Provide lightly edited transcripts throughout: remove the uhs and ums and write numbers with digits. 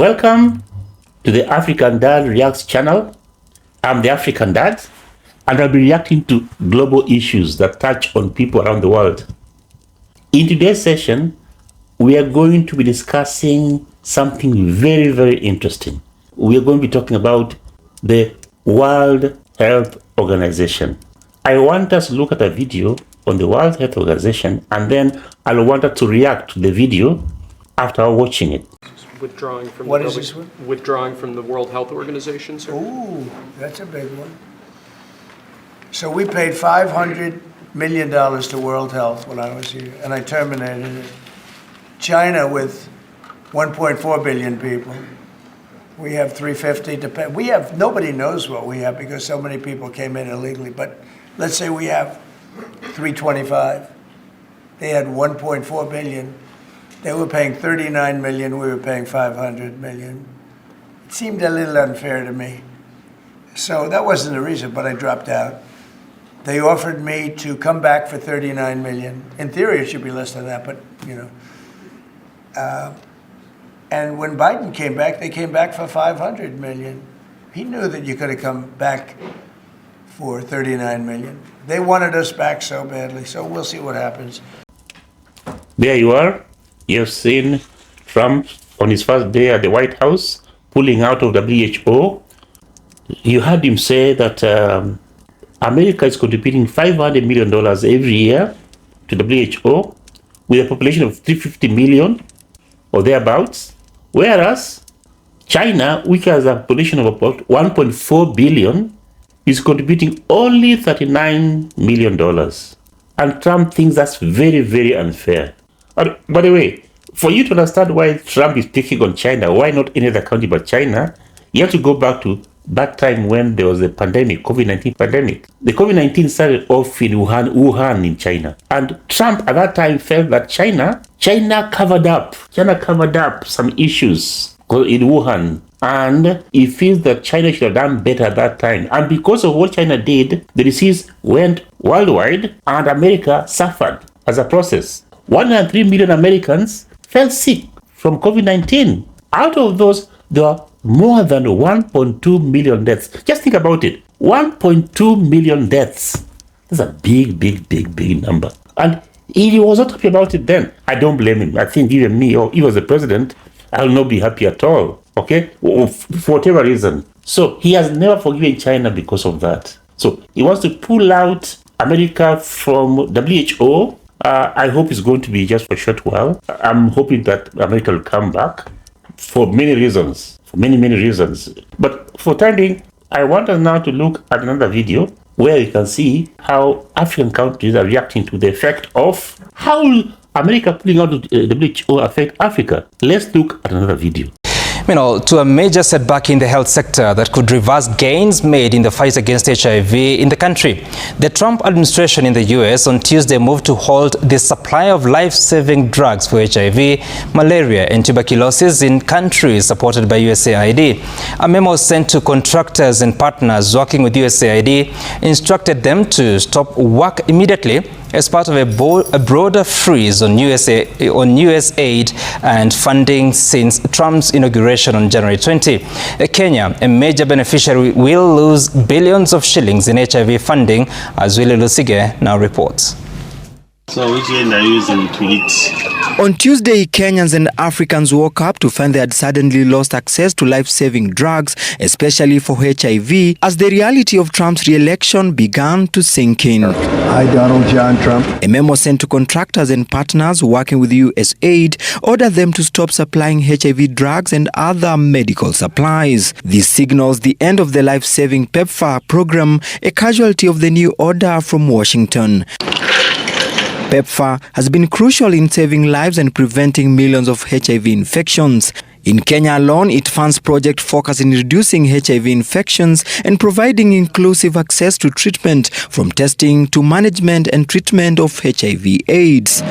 Welcome to the African Dad Reacts channel. I'm the African Dad, and I'll be reacting to global issues that touch on people around the world. In today's session, we are going to be discussing something very, very interesting. We are going to be talking about the World Health Organization. I want us to look at a video on the World Health Organization, and then I'll want us to react to the video after watching it. Withdrawing from What is this one? Withdrawing from the World Health Organization, sir. Ooh, that's a big one. So we paid $500 million to World Health when I was here, and I terminated it. China, with 1.4 billion people, we have 350 to pay. We have, nobody knows what we have because so many people came in illegally, but let's say we have 325. They had 1.4 billion. They were paying 39 million, we were paying 500 million. It seemed a little unfair to me. So that wasn't the reason, but I dropped out. They offered me to come back for 39 million. In theory, it should be less than that, but you know. And when Biden came back, they came back for 500 million. He knew that you could have come back for 39 million. They wanted us back so badly, so we'll see what happens. There you are. You've seen Trump on his first day at the White House pulling out of WHO. You heard him say that America is contributing $500 million every year to WHO with a population of 350 million or thereabouts, whereas China, which has a population of about 1.4 billion, is contributing only $39 million. And Trump thinks that's very, very unfair. By the way, for you to understand why Trump is picking on China, why not any other country but China, you have to go back to that time when there was a pandemic, COVID-19 pandemic. The COVID-19 started off in Wuhan in China. And Trump at that time felt that China covered up some issues in Wuhan. And he feels that China should have done better at that time. And because of what China did, the disease went worldwide and America suffered as a process. 103 million Americans fell sick from COVID-19. Out of those, there are more than 1.2 million deaths. Just think about it. 1.2 million deaths. That's a big number. And he was not happy about it then. I don't blame him. I think even me, or he was the president, I will not be happy at all. Okay? For whatever reason. So he has never forgiven China because of that. So he wants to pull out America from WHO. I hope it's going to be just for a short while. I'm hoping that America will come back for many reasons. For many reasons. But for time being, I want us now to look at another video where you can see how African countries are reacting to the effect of how America pulling out of the WHO affect Africa. Let's look at another video. To a major setback in the health sector that could reverse gains made in the fight against HIV in the country. The Trump administration in the US on Tuesday moved to halt the supply of life-saving drugs for HIV, malaria and tuberculosis in countries supported by USAID. A memo sent to contractors and partners working with USAID instructed them to stop work immediately as part of a broader freeze on US aid and funding since Trump's inauguration on January 20. Kenya, a major beneficiary, will lose billions of shillings in HIV funding, as Willie Lusige now reports. So which end are you using to eat? On Tuesday, Kenyans and Africans woke up to find they had suddenly lost access to life-saving drugs, especially for HIV, as the reality of Trump's re-election began to sink in. I, Donald John Trump. A memo sent to contractors and partners working with USAID ordered them to stop supplying HIV drugs and other medical supplies. This signals the end of the life-saving PEPFAR program, a casualty of the new order from Washington. PEPFAR has been crucial in saving lives and preventing millions of HIV infections. In Kenya alone, it funds projects focused in reducing HIV infections and providing inclusive access to treatment, from testing to management and treatment of HIV/AIDS.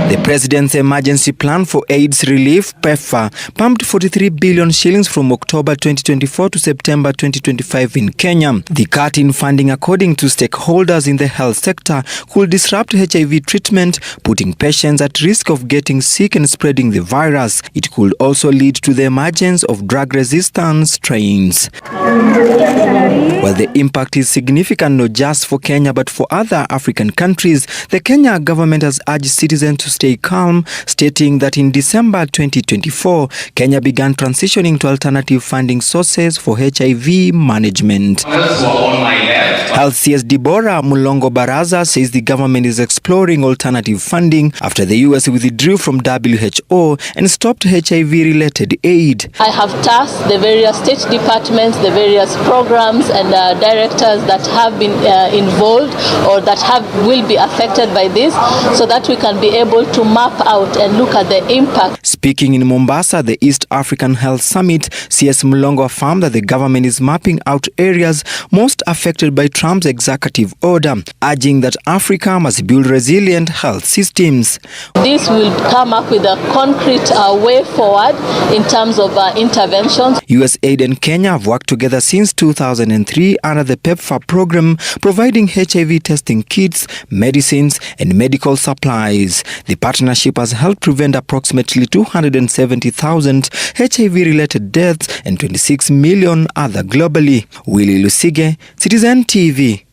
The President's Emergency Plan for AIDS Relief, PEPFAR, pumped 43 billion shillings from October 2024 to September 2025 in Kenya. The cut in funding, according to stakeholders in the health sector, could disrupt HIV treatment, putting patients at risk of getting sick and spreading the virus. It could also lead to the emergence of drug-resistant strains. While the impact is significant not just for Kenya but for other African countries, the Kenya government has urged citizens to stay calm, stating that in December 2024, Kenya began transitioning to alternative funding sources for HIV management. Health CS Deborah Mulongo Baraza says the government is exploring alternative funding after the US withdrew from WHO and stopped HIV-related aid. I have tasked the various state departments, the various programs and directors that have been involved or that will be affected by this, so that we can be able to map out and look at the impact. Speaking in Mombasa, the East African Health Summit, CS Mulongo affirmed that the government is mapping out areas most affected by Trump's executive order, urging that Africa must build resilient health systems. This will come up with a concrete way forward in terms of interventions. USAID and Kenya have worked together since 2003 under the PEPFAR program, providing HIV testing kits, medicines, and medical supplies. The partnership has helped prevent approximately 270,000 HIV-related deaths and 26 million other globally. Willie Lusige, Citizen TV.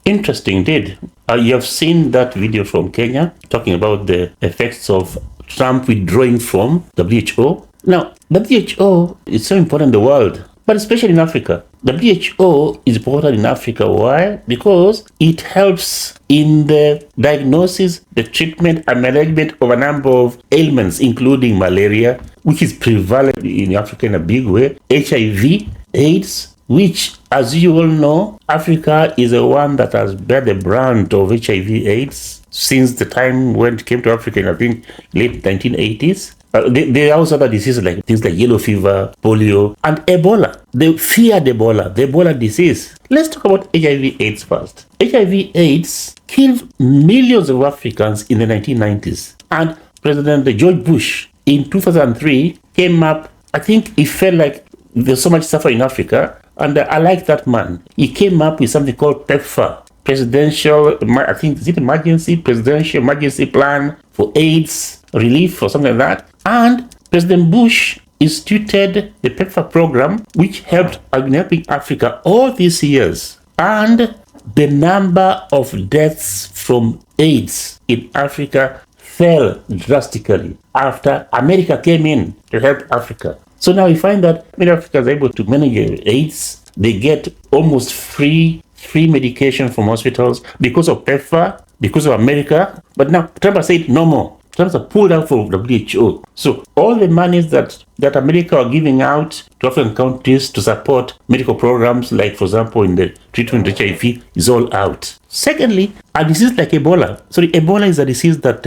Interesting indeed. You have seen that video from Kenya talking about the effects of Trump withdrawing from WHO. Now, WHO is so important in the world, but especially in Africa. WHO is important in Africa. Why? Because it helps in the diagnosis, the treatment and management of a number of ailments, including malaria, which is prevalent in Africa in a big way, HIV, AIDS, which, as you all know, Africa is the one that has bear the brunt of HIV/AIDS since the time when it came to Africa in, I think, late 1980s. There are also other diseases like things like yellow fever, polio, and Ebola. They feared Ebola, the Ebola disease. Let's talk about HIV/AIDS first. HIV/AIDS killed millions of Africans in the 1990s. And President George Bush in 2003 came up, I think he felt like there's so much suffering in Africa. And I like that man. He came up with something called PEPFAR, Presidential, I think, is it Presidential Emergency Plan for AIDS Relief or something like that. And President Bush instituted the PEPFAR program, which helped helping Africa all these years. And the number of deaths from AIDS in Africa fell drastically after America came in to help Africa. So now we find that many Africans are able to manage AIDS. They get almost free medication from hospitals because of PEPFAR, because of America. But now Trump has said no more. Trump has pulled out from WHO. So all the monies that America are giving out to African countries to support medical programs, like, for example, in the treatment of HIV, is all out. Secondly, a disease like Ebola. Ebola is a disease that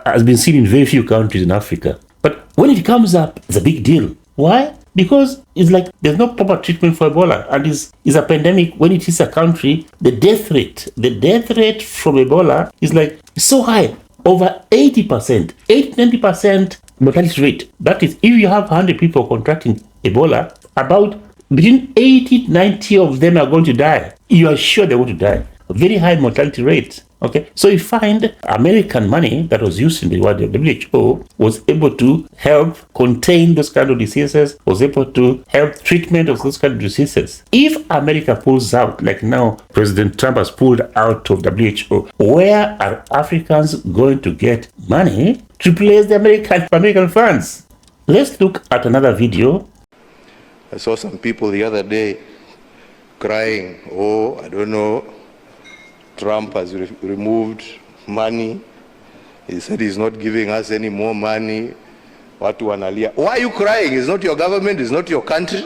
has been seen in very few countries in Africa. But when it comes up, it's a big deal. Why? Because it's like there's no proper treatment for Ebola, and it's a pandemic. When it is a country, the death rate from Ebola is like so high, over 80%, 80-90% mortality rate. That is, if you have 100 people contracting Ebola, about between 80-90 of them are going to die. You are sure they're going to die. A very high mortality rate. Okay, so you find American money that was used in the WHO was able to help contain those kind of diseases, was able to help treatment of those kind of diseases. If America pulls out, like now President Trump has pulled out of WHO, where are Africans going to get money to replace the American funds? Let's look at another video. I saw some people the other day crying, oh, I don't know, Trump has removed money. He said he's not giving us any more money. Watu wanalia. Why are you crying? It's not your government, it's not your country.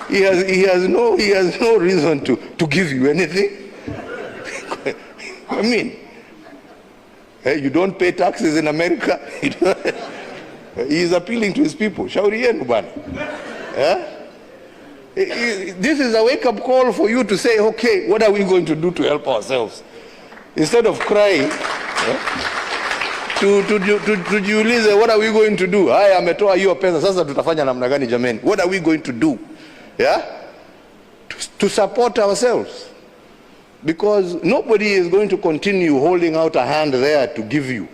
He has no reason to give you anything. I mean, you don't pay taxes in America. He is appealing to his people. Shauri yenu bwana. This is a wake-up call for you to say, okay, what are we going to do to help ourselves? Instead of crying, tujiulize, what are we going to do? Haya, ametoa hiyo pesa, sasa tutafanya namna gani jameni? What are we going to do? Yeah? To support ourselves. Because nobody is going to continue holding out a hand there to give you.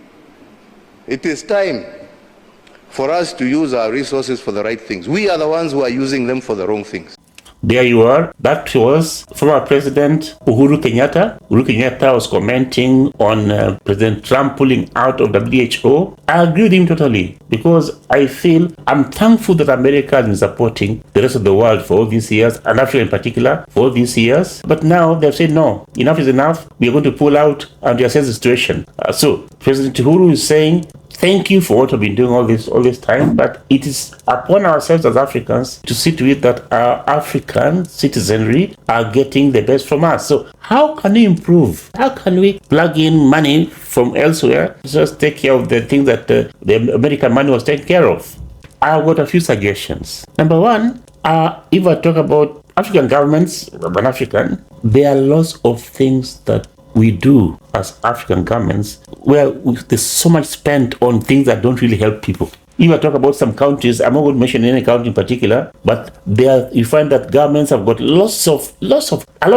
It is time for us to use our resources for the right things. We are the ones who are using them for the wrong things. There you are. That was former President Uhuru Kenyatta. Uhuru Kenyatta was commenting on President Trump pulling out of WHO. I agree with him totally, because I'm thankful that America has been supporting the rest of the world for all these years, and Africa in particular for all these years. But now they've said, no, enough is enough. We are going to pull out and reassess the situation. So President Uhuru is saying, thank you for what we've been doing all this time, but it is upon ourselves as Africans to see to it that our African citizenry are getting the best from us. So how can we improve? How can we plug in money from elsewhere to just take care of the things that the American money was taking care of? I've got a few suggestions. Number one, if I talk about African governments, Pan-African, there are lots of things that we do as African governments where there's so much spent on things that don't really help people. If I talk about some countries, I'm not going to mention any country in particular, but there you find that governments have got a lot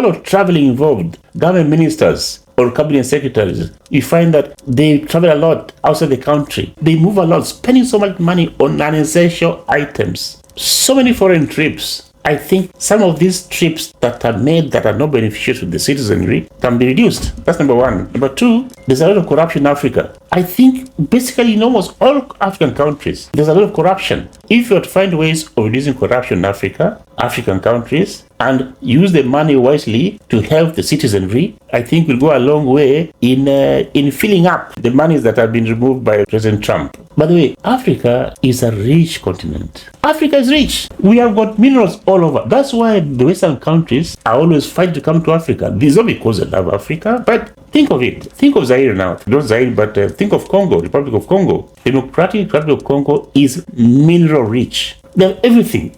of traveling involved. Government ministers or cabinet secretaries, you find that they travel a lot outside the country. They move a lot, spending so much money on non-essential items. So many foreign trips. I think some of these trips that are made that are not beneficial to the citizenry can be reduced. That's number one. Number two, there's a lot of corruption in Africa. I think basically in almost all African countries, there's a lot of corruption. If you were to find ways of reducing corruption in African countries, and use the money wisely to help the citizenry, I think we'll go a long way in filling up the monies that have been removed by President Trump. By the way, Africa is a rich continent. Africa is rich. We have got minerals all over. That's why the Western countries are always fighting to come to Africa. This is not because they love Africa, but think of it. Think of Zaire now. Not Zaire, but think of Congo, Republic of Congo. Democratic Republic of Congo is mineral rich. They have everything.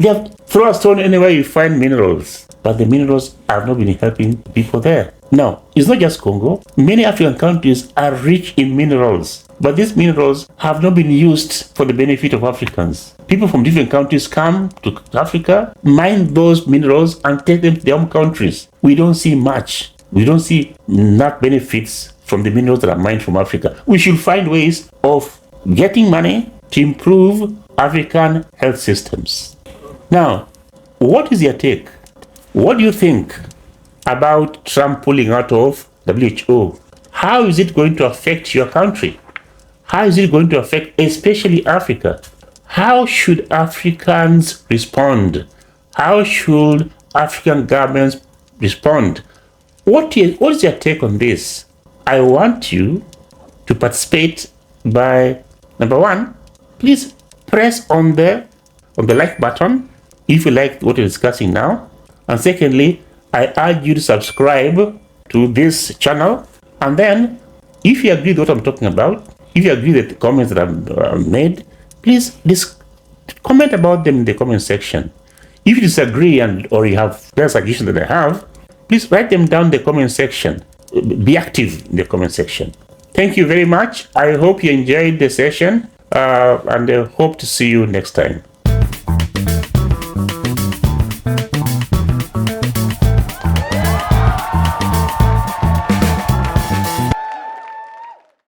Throw a stone anywhere you find minerals. But the minerals have not been helping people there. Now, it's not just Congo. Many African countries are rich in minerals. But these minerals have not been used for the benefit of Africans. People from different countries come to Africa, mine those minerals, and take them to their own countries. We don't see much. We don't see enough benefits from the minerals that are mined from Africa. We should find ways of getting money to improve African health systems. Now, what is your take? What do you think about Trump pulling out of WHO? How is it going to affect your country? How is it going to affect especially Africa? How should Africans respond? How should African governments respond? What is your take on this? I want you to participate by, number one, please press on the like button if you like what we're discussing now. And secondly, I urge you to subscribe to this channel. And then, if you agree with what I'm talking about, if you agree with the comments that I've made, please comment about them in the comment section. If you disagree or you have better suggestions than I have, please write them down in the comment section. Be active in the comment section. Thank you very much. I hope you enjoyed the session and I hope to see you next time.